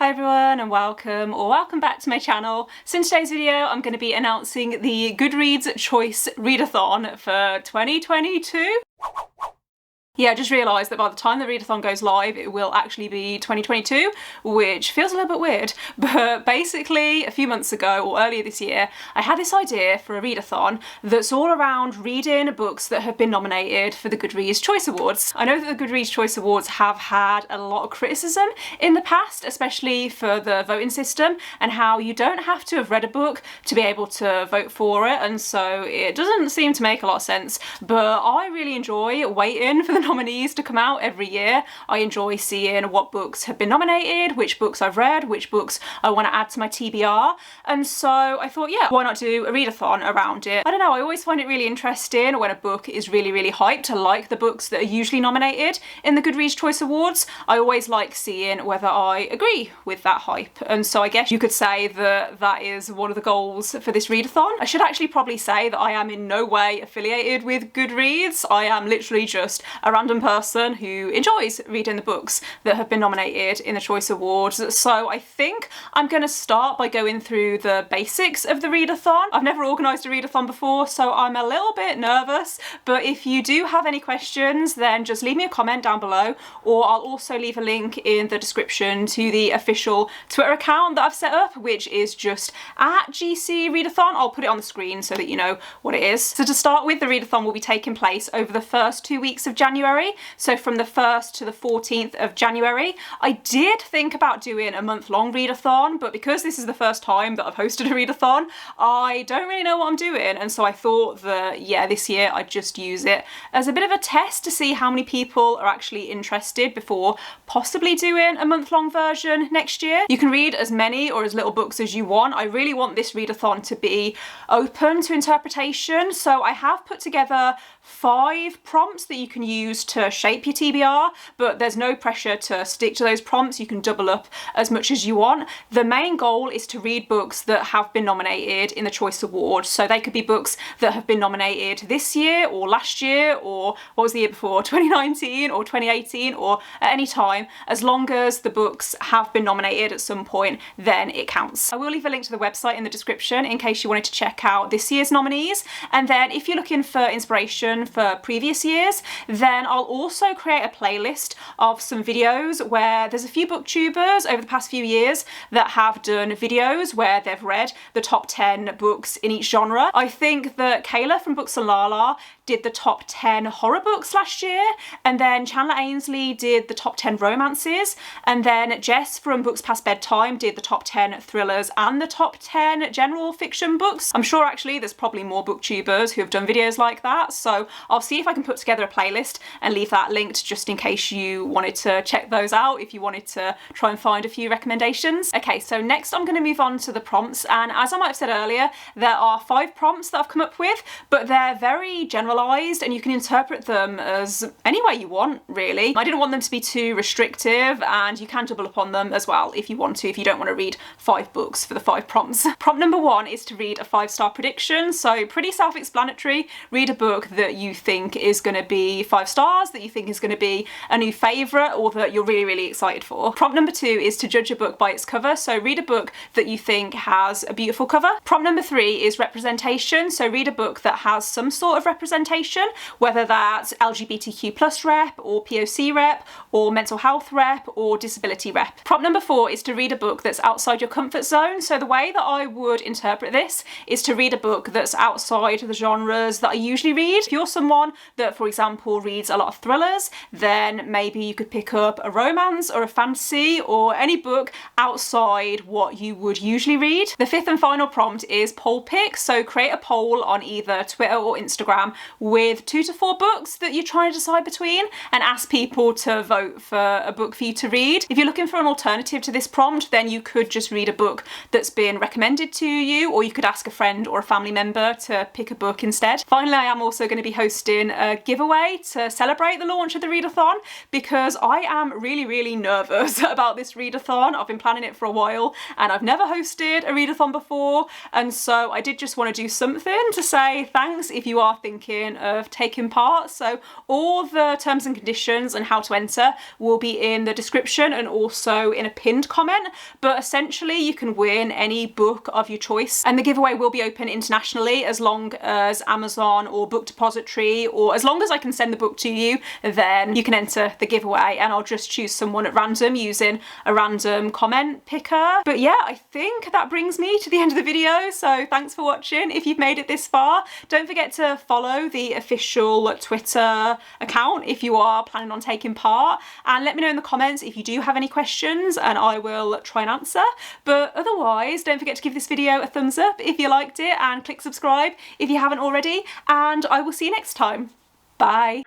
Hi everyone and welcome back to my channel. So in today's video I'm going to be announcing the Goodreads Choice Readathon for 2022. Yeah, I just realised that by the time the readathon goes live, it will actually be 2022, which feels a little bit weird. But basically, a few months ago, or earlier this year, I had this idea for a readathon that's all around reading books that have been nominated for the Goodreads Choice Awards. I know that the Goodreads Choice Awards have had a lot of criticism in the past, especially for the voting system, and how you don't have to have read a book to be able to vote for it, and so it doesn't seem to make a lot of sense. But I really enjoy waiting for the nominees to come out every year. I enjoy seeing what books have been nominated, which books I've read, which books I want to add to my TBR, and so I thought, yeah, why not do a readathon around it? I don't know, I always find it really interesting when a book is really hyped. I like the books that are usually nominated in the Goodreads Choice Awards. I always like seeing whether I agree with that hype, and so I guess you could say that that is one of the goals for this readathon. I should actually probably say that I am in no way affiliated with Goodreads. I am literally just a random person who enjoys reading the books that have been nominated in the Choice Awards. So I think I'm going to start by going through the basics of the readathon. I've never organised a readathon before, so I'm a little bit nervous, but if you do have any questions, then just leave me a comment down below, or I'll also leave a link in the description to the official Twitter account that I've set up, which is just at GC Readathon. I'll put it on the screen so that you know what it is. So to start with, the readathon will be taking place over the first 2 weeks of January, so from the 1st to the 14th of January. I did think about doing a month-long readathon, but because this is the first time that I've hosted a readathon, I don't really know what I'm doing, and so I thought that, yeah, this year I'd just use it as a bit of a test to see how many people are actually interested before possibly doing a month-long version next year. You can read as many or as little books as you want. I really want this readathon to be open to interpretation, so I have put together 5 prompts that you can use to shape your TBR, but there's no pressure to stick to those prompts. You can double up as much as you want. The main goal is to read books that have been nominated in the Choice Awards, so they could be books that have been nominated this year or last year, or what was the year before, 2019 or 2018, or at any time. As long as the books have been nominated at some point, then it counts. I will leave a link to the website in the description in case you wanted to check out this year's nominees, and then if you're looking for inspiration for previous years, then I'll also create a playlist of some videos where there's a few booktubers over the past few years that have done videos where they've read the top 10 books in each genre. I think that Kayla from Books and Lala did the top 10 horror books last year, and then Chandler Ainsley did the top 10 romances, and then Jess from Books Past Bedtime did the top 10 thrillers and the top 10 general fiction books. I'm sure actually there's probably more booktubers who have done videos like that, so I'll see if I can put together a playlist and leave that linked just in case you wanted to check those out, if you wanted to try and find a few recommendations. Okay, so next I'm going to move on to the prompts, and as I might have said earlier, there are 5 prompts that I've come up with, but they're very generalised and you can interpret them as any way you want, really. I didn't want them to be too restrictive, and you can double up on them as well if you want to, if you don't want to read 5 books for the 5 prompts. Prompt number 1 is to read a 5-star prediction, so pretty self-explanatory. Read a book that you think is going to be 5 stars, that you think is going to be a new favourite, or that you're really excited for. Prompt number 2 is to judge a book by its cover, so read a book that you think has a beautiful cover. Prompt number 3 is representation, so read a book that has some sort of representation, whether that's LGBTQ+ rep, or POC rep, or mental health rep, or disability rep. Prompt number 4 is to read a book that's outside your comfort zone, so the way that I would interpret this is to read a book that's outside the genres that I usually read. If you're someone that, for example, reads a lot of thrillers, then maybe you could pick up a romance or a fantasy or any book outside what you would usually read. The 5th and final prompt is poll pick, so create a poll on either Twitter or Instagram with 2 to 4 books that you're trying to decide between, and ask people to vote for a book for you to read. If you're looking for an alternative to this prompt, then you could just read a book that's been recommended to you, or you could ask a friend or a family member to pick a book instead. Finally, I am also going to be hosting a giveaway to celebrate the launch of the readathon, because I am really nervous about this readathon. I've been planning it for a while and I've never hosted a readathon before, and so I did just want to do something to say thanks if you are thinking point of taking part. So all the terms and conditions and how to enter will be in the description and also in a pinned comment. But essentially you can win any book of your choice, and the giveaway will be open internationally as long as Amazon or Book Depository, or as long as I can send the book to you, then you can enter the giveaway, and I'll just choose someone at random using a random comment picker. But yeah, I think that brings me to the end of the video, so thanks for watching. If you've made it this far, don't forget to follow the official Twitter account if you are planning on taking part, and let me know in the comments if you do have any questions and I will try and answer. But otherwise, don't forget to give this video a thumbs up if you liked it, and click subscribe if you haven't already, and I will see you next time. Bye.